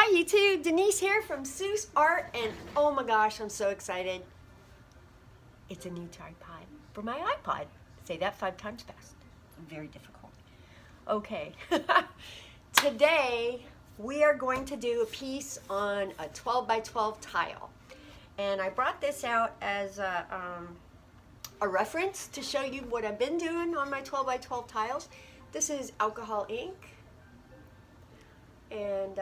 Hi YouTube, Denise here from Seuss Art, and oh my gosh, I'm so excited. It's a new tripod for my iPod. Say that 5 times fast. Very difficult. Okay, today we are going to do a piece on a 12 by 12 tile. And I brought this out as a reference to show you what I've been doing on my 12 by 12 tiles. This is alcohol ink. And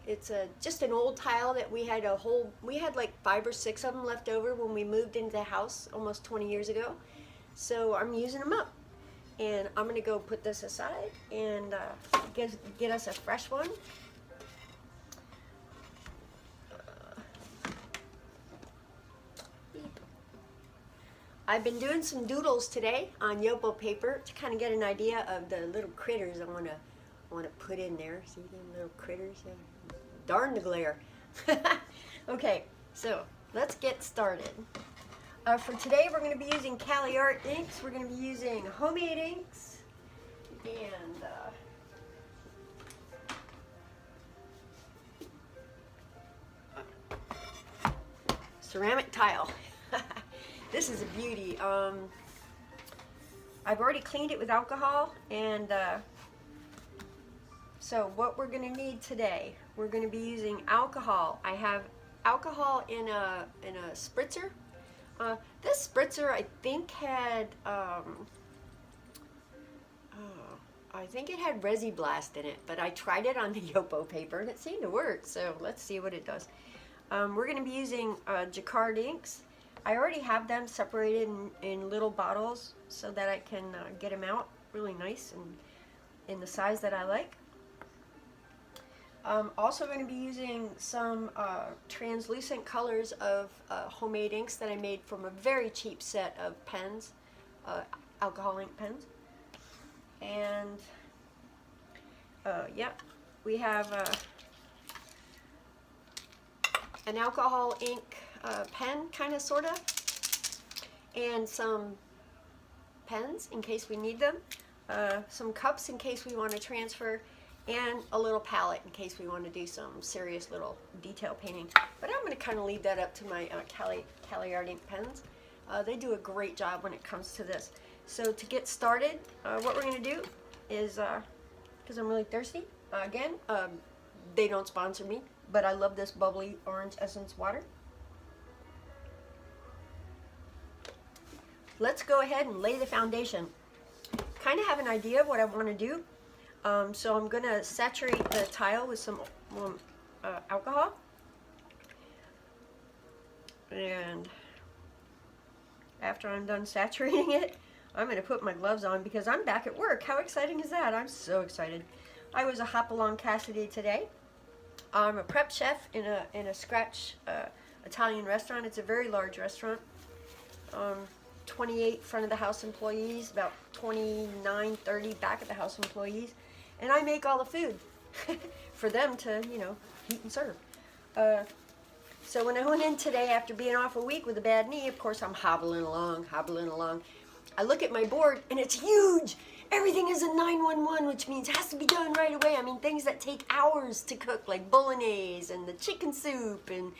it's just an old tile that we had like 5 or 6 of them left over when we moved into the house almost 20 years ago. So I'm using them up. And I'm going to go put this aside and get us a fresh one. I've been doing some doodles today on Yopo paper to kind of get an idea of the little critters I want to put in there. See them little critters? Darn the glare. Okay, so let's get started. For today we're going to be using Cali Art inks. We're going to be using homemade inks and ceramic tile. This is a beauty. I've already cleaned it with alcohol, and so what we're going to need today, we're going to be using alcohol. I have alcohol in a spritzer. This spritzer I think had I think it had Resi Blast in it, but I tried it on the Yopo paper and it seemed to work. So let's see what it does. We're going to be using Jacquard inks. I already have them separated in little bottles so that I can get them out really nice and in the size that I like. I'm also going to be using some translucent colors of homemade inks that I made from a very cheap set of pens, alcohol ink pens. And yeah, we have an alcohol ink pen, kind of, sort of, and some pens in case we need them, some cups in case we want to transfer, and a little palette in case we want to do some serious little detail painting. But I'm going to kind of leave that up to my Cali Art ink pens. They do a great job when it comes to this. So to get started, what we're going to do is, because I'm really thirsty, again, they don't sponsor me, but I love this bubbly orange essence water. Let's go ahead and lay the foundation. Kind of have an idea of what I want to do. So I'm going to saturate the tile with some alcohol. And after I'm done saturating it, I'm going to put my gloves on because I'm back at work. How exciting is that? I'm so excited. I was a hop along Cassidy today. I'm a prep chef in a scratch Italian restaurant. It's a very large restaurant. 28 front of the house employees, about 29, 30 back of the house employees, and I make all the food for them to, you know, eat and serve. So when I went in today after being off a week with a bad knee, of course I'm hobbling along. I look at my board and it's huge. Everything is a 911, which means it has to be done right away. I mean, things that take hours to cook, like bolognese and the chicken soup and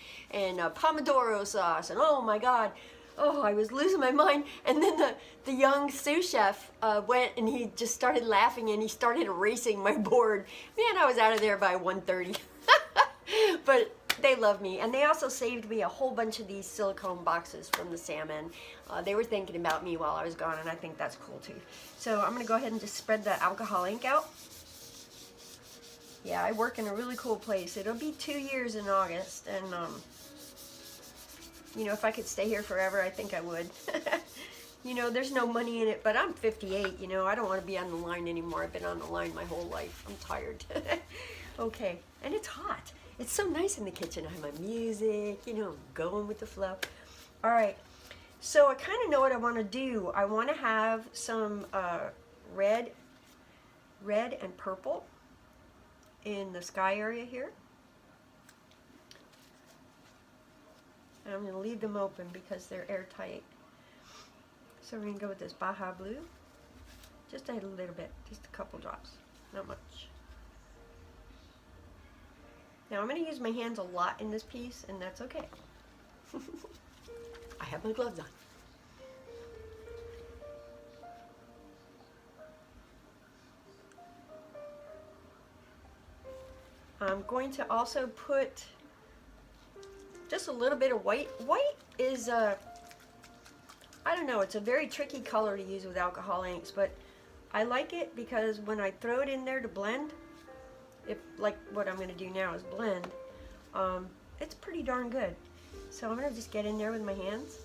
pomodoro sauce, and oh my God. Oh, I was losing my mind. And then the young sous chef went and he just started laughing and he started erasing my board. Man, I was out of there by 1:30. But they love me. And they also saved me a whole bunch of these silicone boxes from the salmon. They were thinking about me while I was gone, and I think that's cool too. So I'm going to go ahead and just spread the alcohol ink out. Yeah, I work in a really cool place. It'll be 2 years in August, and you know, if I could stay here forever, I think I would. You know, there's no money in it, but I'm 58, you know, I don't want to be on the line anymore. I've been on the line my whole life. I'm tired. Okay, and it's hot. It's so nice in the kitchen. I have my music, you know, going with the flow. All right, so I kind of know what I want to do. I want to have some red and purple in the sky area here. And I'm going to leave them open because they're airtight. So we're going to go with this Baja Blue. Just a little bit, just a couple drops, not much. Now I'm going to use my hands a lot in this piece, and that's okay. I have my gloves on. I'm going to also put just a little bit of white. White is, I don't know, it's a very tricky color to use with alcohol inks, but I like it because when I throw it in there to blend, if like what I'm going to do now is blend, it's pretty darn good. So I'm going to just get in there with my hands.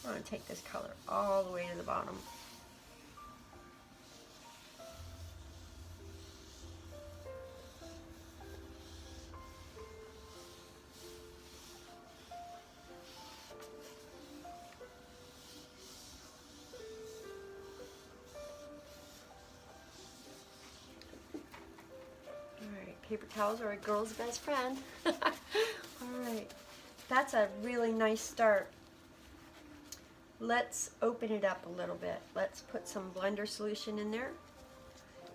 I'm going to take this color all the way to the bottom. Alright, paper towels are a girl's best friend. Alright, that's a really nice start. Let's open it up a little bit. Let's put some blender solution in there.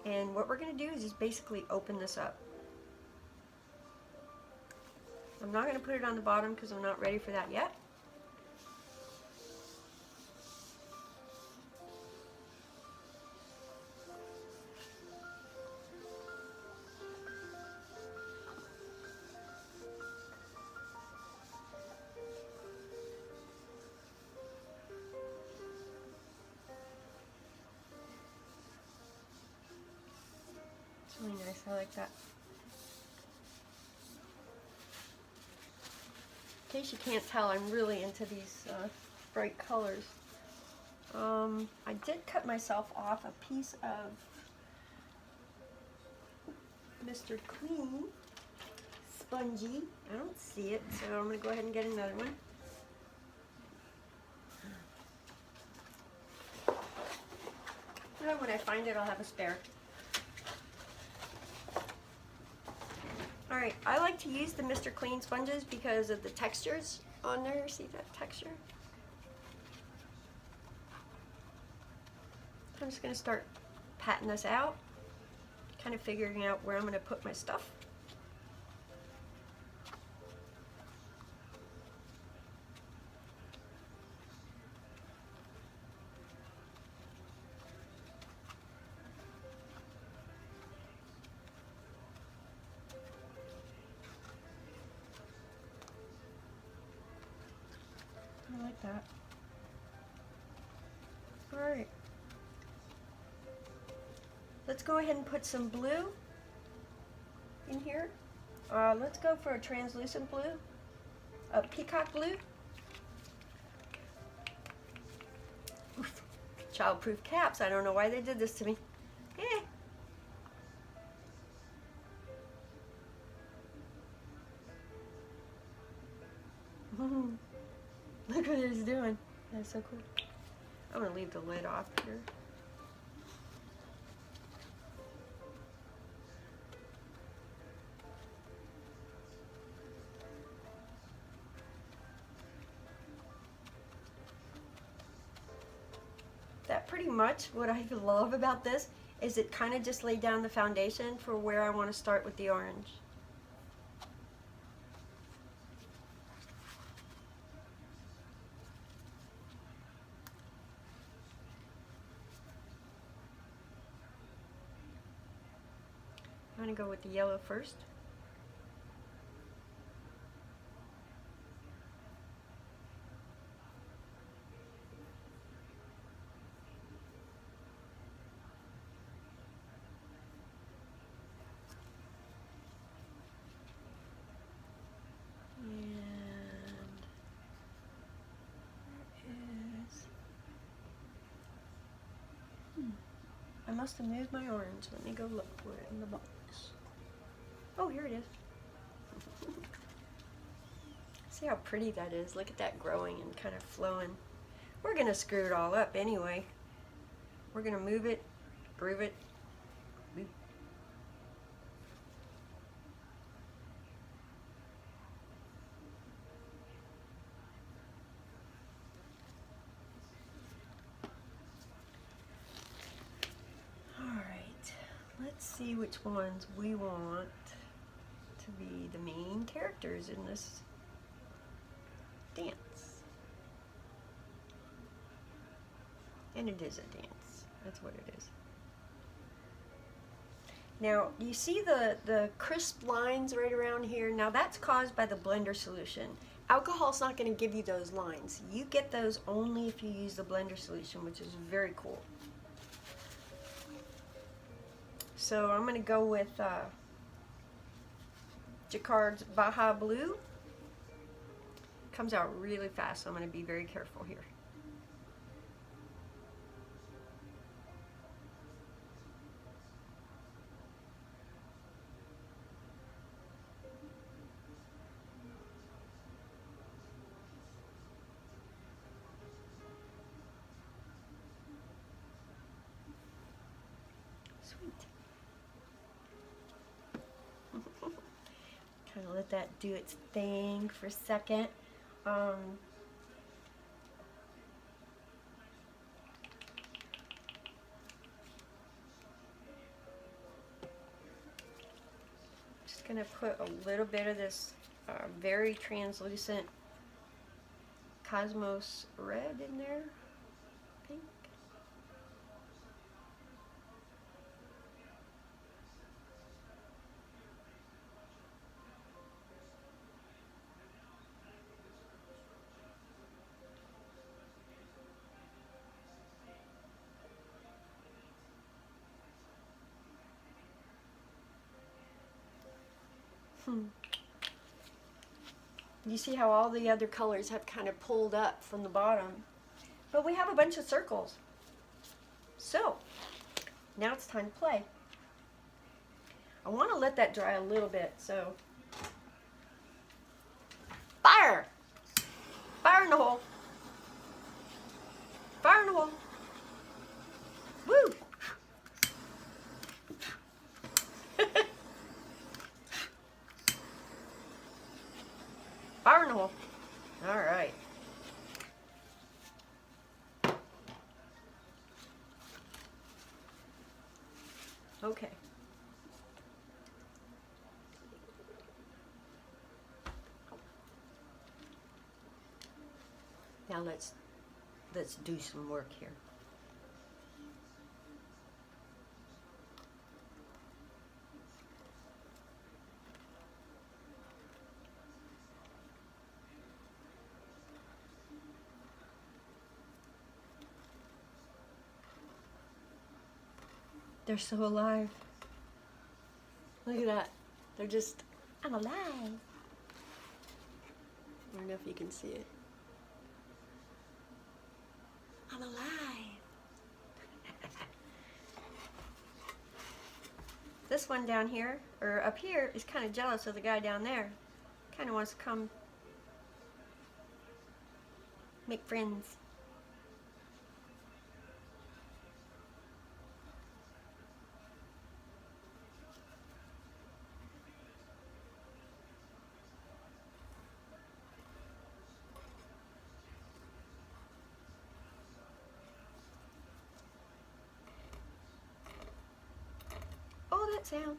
And what we're going to do is just basically open this up. I'm not going to put it on the bottom because I'm not ready for that yet. It's really nice. I like that. In case you can't tell, I'm really into these bright colors. I did cut myself off a piece of Mr. Clean Spongy. I don't see it, so I'm going to go ahead and get another one. When I find it, I'll have a spare. Alright, I like to use the Mr. Clean sponges because of the textures on there. See that texture? I'm just going to start patting this out, kind of figuring out where I'm going to put my stuff. I like that. Alright. Let's go ahead and put some blue in here. Let's go for a translucent blue, a peacock blue. Oof. Childproof caps. I don't know why they did this to me. Eh. Look what he's doing. That's so cool. I'm going to leave the lid off here. That pretty much what I love about this is it kind of just laid down the foundation for where I want to start with the orange. I'm going to go with the yellow first. I must have moved my orange. Let me go look for it in the box. Oh, here it is. See how pretty that is? Look at that growing and kind of flowing. We're going to screw it all up anyway. We're going to move it, groove it. see which ones we want to be the main characters in this dance. And it is a dance. That's what it is. Now, you see the crisp lines right around here? Now, that's caused by the blender solution. Alcohol's not going to give you those lines. You get those only if you use the blender solution, which is very cool. So I'm going to go with Jacquard's Baja Blue. Comes out really fast, so I'm going to be very careful here. Sweet. Kind of let that do its thing for a second. Just going to put a little bit of this very translucent Cosmos red in there. Pink. You see how all the other colors have kind of pulled up from the bottom, but we have a bunch of circles. So now it's time to play. I want to let that dry a little bit, so fire! Fire in the hole! Fire in the hole! Woo! Fire in the hole. All right. Okay. Now let's do some work here. They're so alive. Look at that. They're just, I'm alive. I don't know if you can see it. I'm alive. This one down here, or up here, is kind of jealous of the guy down there. Kind of wants to come make friends. Oh, that sound.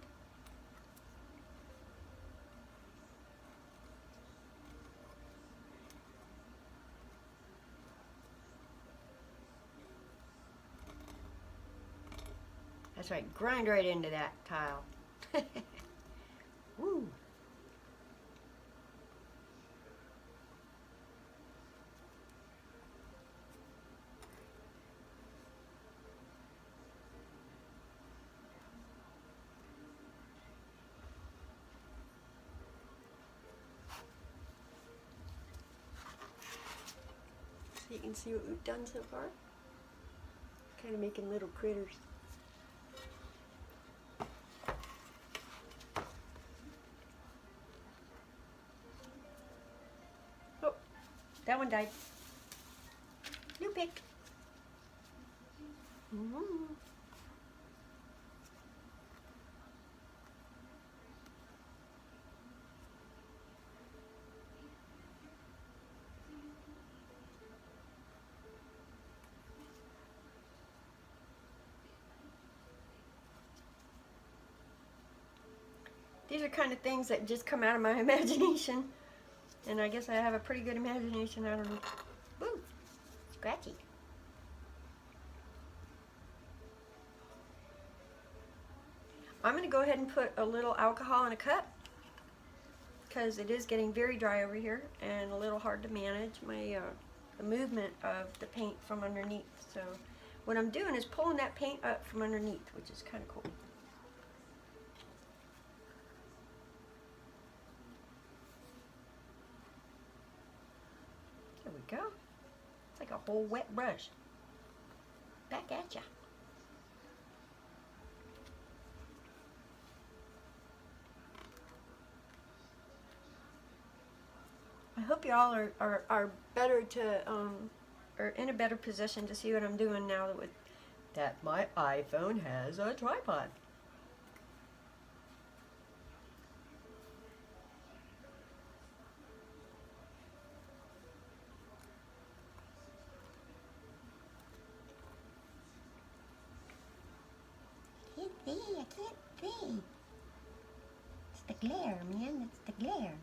That's right, grind right into that tile. Woo. So you can see what we've done so far. Kind of making little critters. Oh, that one died. New pick. These are kind of things that just come out of my imagination. And I guess I have a pretty good imagination. I don't know. Woo! Scratchy. I'm going to go ahead and put a little alcohol in a cup because it is getting very dry over here and a little hard to manage the movement of the paint from underneath. So what I'm doing is pulling that paint up from underneath, which is kind of cool. There we go. It's like a whole wet brush. Back at ya. I hope y'all are better to are in a better position to see what I'm doing now that my iPhone has a tripod. I can't see. It's the glare, man. It's the glare.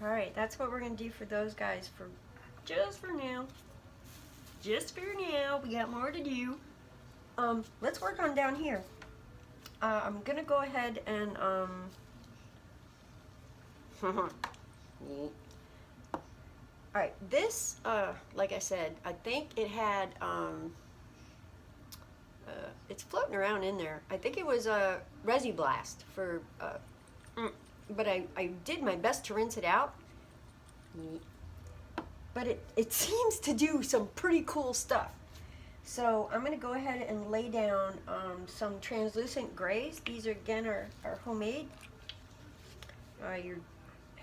Alright, that's what we're going to do for those guys just for now. Just for now. We got more to do. Let's work on down here. I'm going to go ahead and Alright, this, like I said, I think it had, it's floating around in there. I think it was a Resi Blast for, but I did my best to rinse it out. But it seems to do some pretty cool stuff. So I'm going to go ahead and lay down some translucent grays. These are, again, are homemade. You're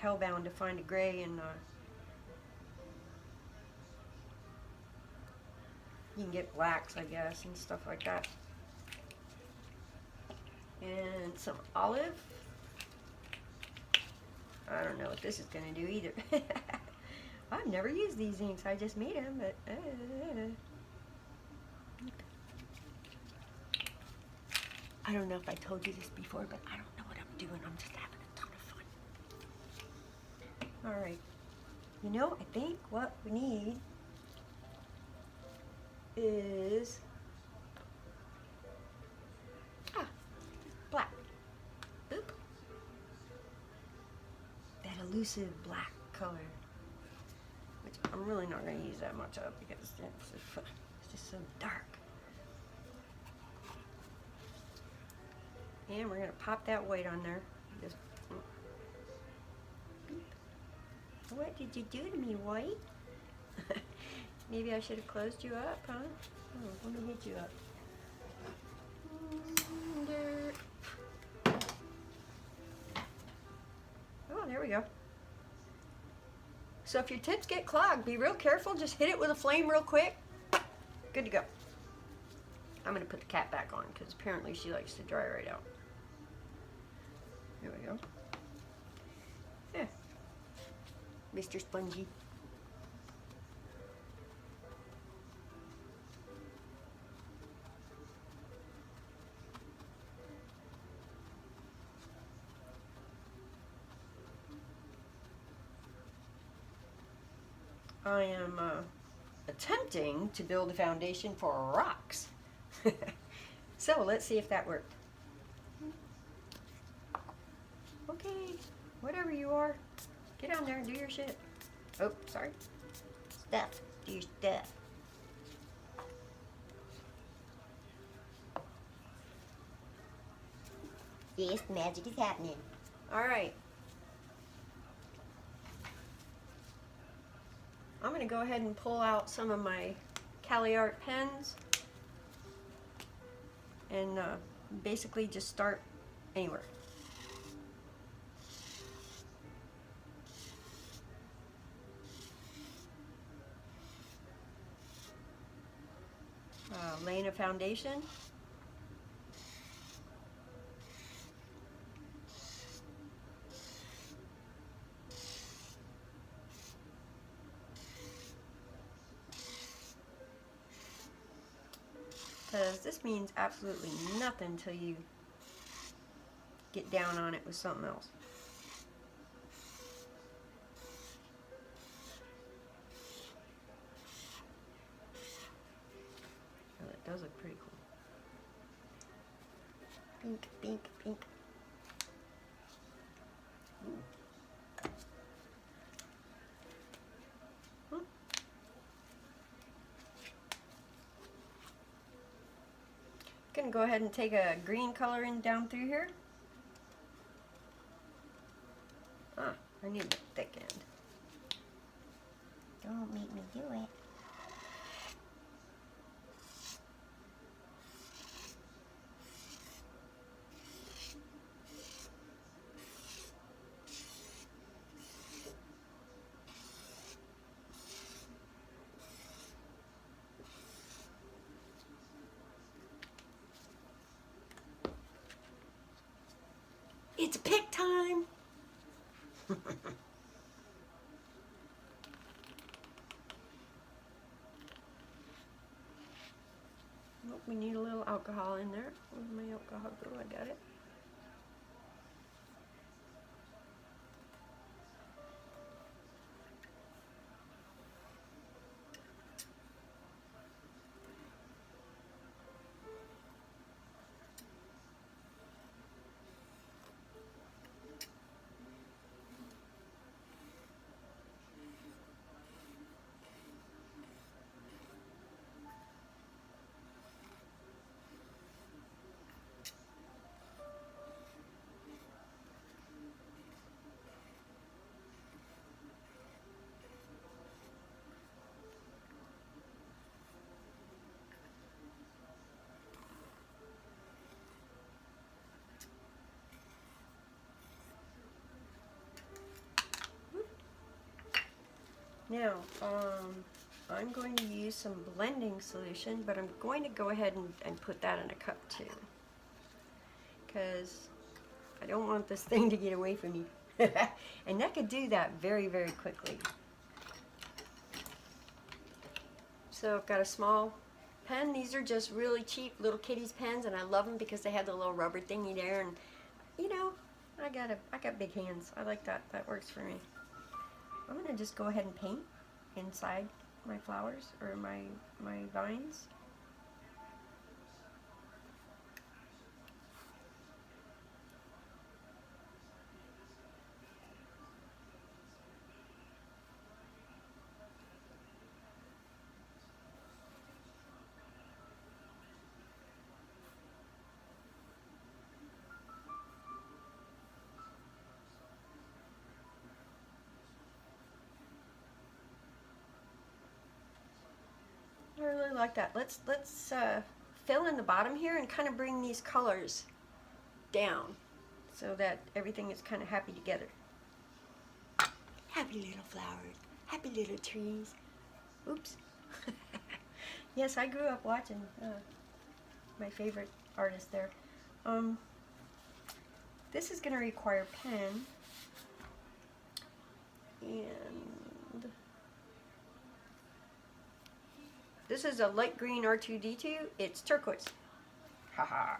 hellbound to find a gray, and you can get blacks, I guess, and stuff like that. And some olive. I don't know what this is going to do either. I've never used these inks. I just made them, but... I don't know if I told you this before, but I don't know what I'm doing. I'm just having a ton of fun. Alright. You know, I think what we need is... black. Oop. That elusive black color. Which I'm really not going to use that much of because it's just so dark. And we're going to pop that white on there. Just, what did you do to me, white? Maybe I should have closed you up, huh? Oh, let me hit you up. Oh, there we go. So if your tips get clogged, be real careful. Just hit it with a flame real quick. Good to go. I'm going to put the cat back on because apparently she likes to dry right out. There we go. Yeah. Mr. Spongy. I am attempting to build a foundation for rocks. So let's see if that worked. Okay, whatever you are, get on there and do your shit. Oh, sorry. Stuff. Do your stuff. Yes, magic is happening. Alright. I'm going to go ahead and pull out some of my Cali Art pens and basically just start anywhere. laying a foundation. Because this means absolutely nothing until you get down on it with something else. Oh, that does look pretty cool. Pink, pink, pink. Gonna go ahead and take a green color in down through here. Ah, I need the thick end. Don't make me do it. It's pick time! Oh, we need a little alcohol in there. Where's my alcohol go? I got it. Now, I'm going to use some blending solution, but I'm going to go ahead and put that in a cup too, because I don't want this thing to get away from me. And that could do that very, very quickly. So I've got a small pen. These are just really cheap little kiddies pens, and I love them because they have the little rubber thingy there, and you know, I got big hands. I like that. That works for me. I'm going to just go ahead and paint inside my flowers or my vines. I really like that. Let's fill in the bottom here and kind of bring these colors down so that everything is kind of happy together. Happy little flowers, happy little trees. Oops. Yes, I grew up watching my favorite artist there. This is going to require pen and this is a light green R2D2. It's turquoise. Haha.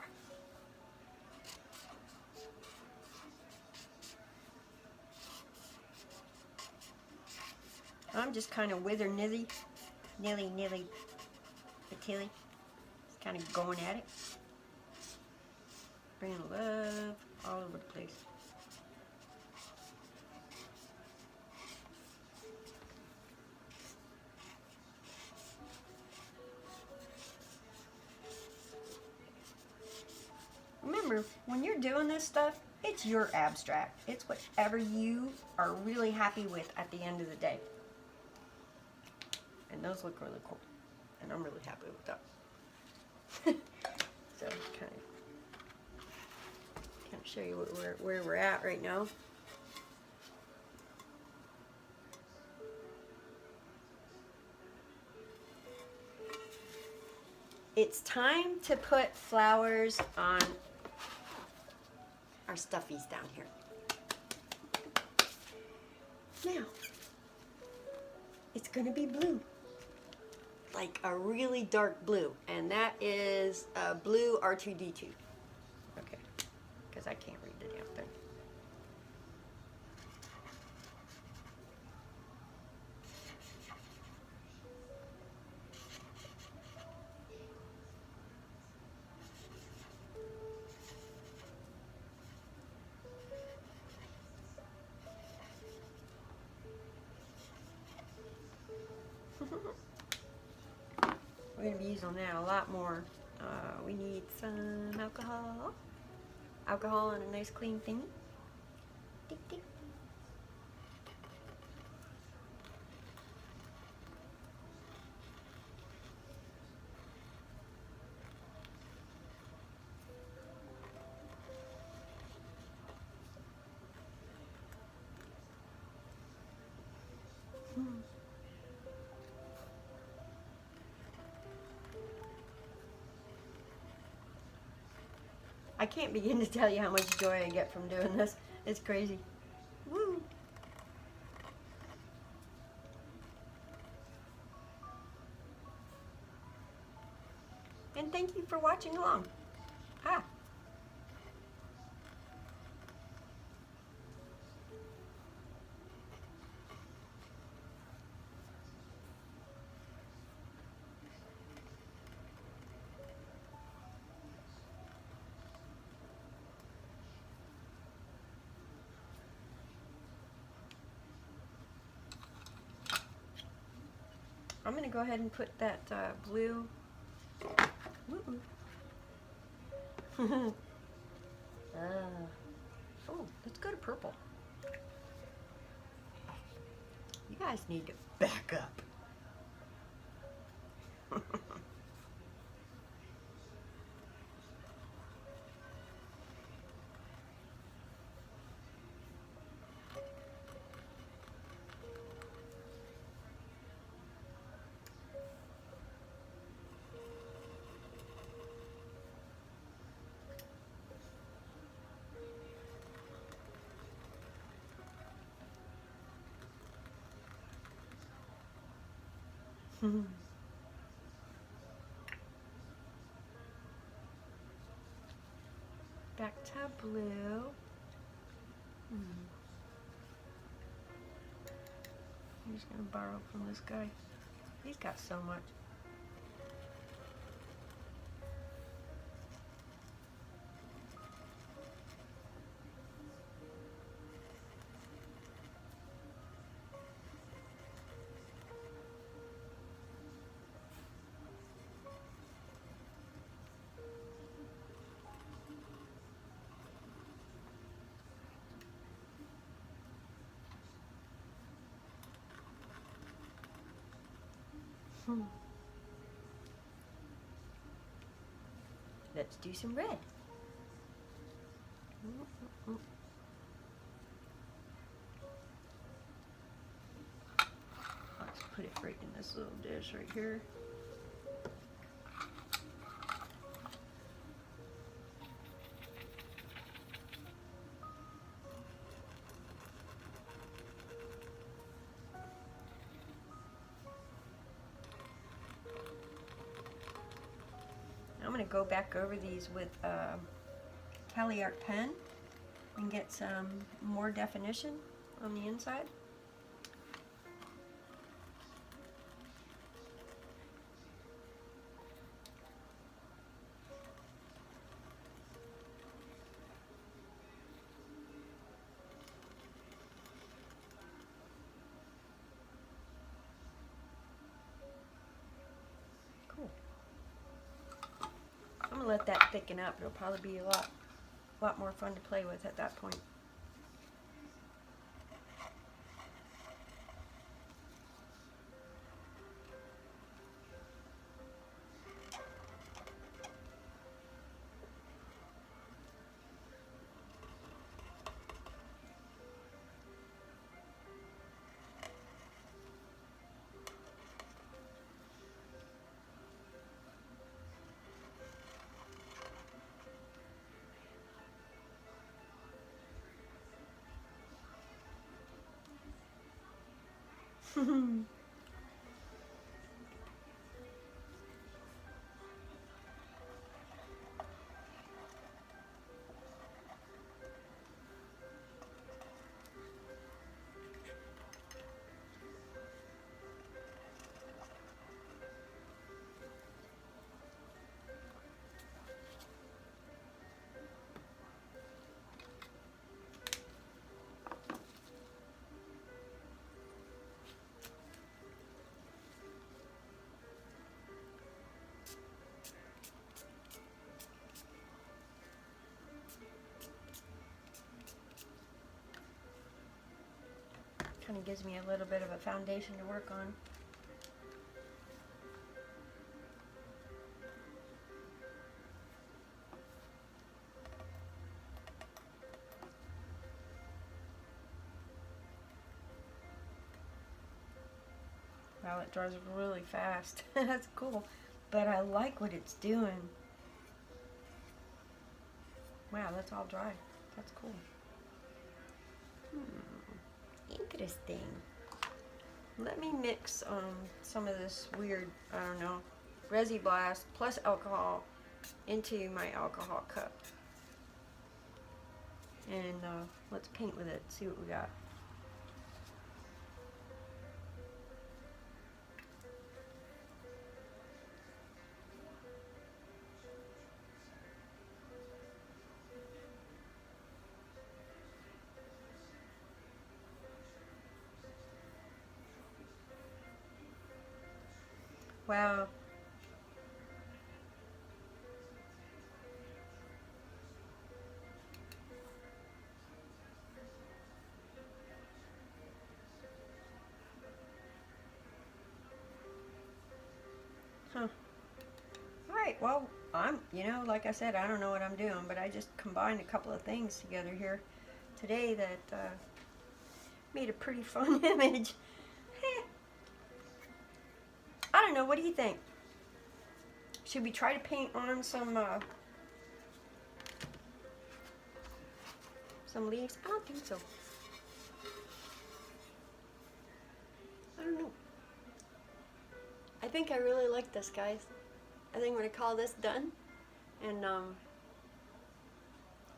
I'm just kind of wither nilly patilly. Just kind of going at it. Bringing love all over the place. Remember, when you're doing this stuff, it's your abstract. It's whatever you are really happy with at the end of the day. And those look really cool. And I'm really happy with that. So kind of show you where we're at right now. it's time to put flowers on our stuffies down here. Now, it's going to be blue, like a really dark blue, and that is a blue R2D2. Okay, because I can't read the damn thing. We're going to be using that a lot more. We need some alcohol. Alcohol and a nice clean thingy. Tick, tick. I can't begin to tell you how much joy I get from doing this. It's crazy. Woo! And thank you for watching along. Ah. I'm going to go ahead and put that blue. Oh, let's go to purple. You guys need to back up. Back to blue. I'm just going to borrow from this guy. He's got so much. Let's do some red. Let's put it right in this little dish right here. I'm going to go back over these with Cali Art pen and get some more definition on the inside. Cool. I'm gonna let that thicken up. It'll probably be a lot more fun to play with at that point. Kind of gives me a little bit of a foundation to work on. Wow, it dries really fast. That's cool. But I like what it's doing. Wow, that's all dry. That's cool. Interesting. Let me mix some of this weird, I don't know, Resi Blast plus alcohol into my alcohol cup. And let's paint with it, see what we got. Wow. Huh. Alright, well, like I said, I don't know what I'm doing, but I just combined a couple of things together here today that made a pretty fun image. I don't know, what do you think? Should we try to paint on some leaves? I don't think so. I don't know. I think I really like this, guys. I think I'm going to call this done. And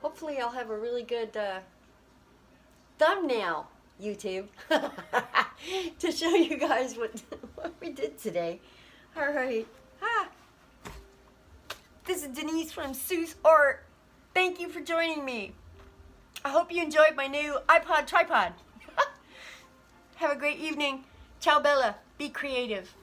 hopefully I'll have a really good thumbnail, YouTube, to show you guys what we did today. Alright. This is Denise from Sue's Art. Thank you for joining me. I hope you enjoyed my new iPod tripod. Have a great evening. Ciao Bella. Be creative.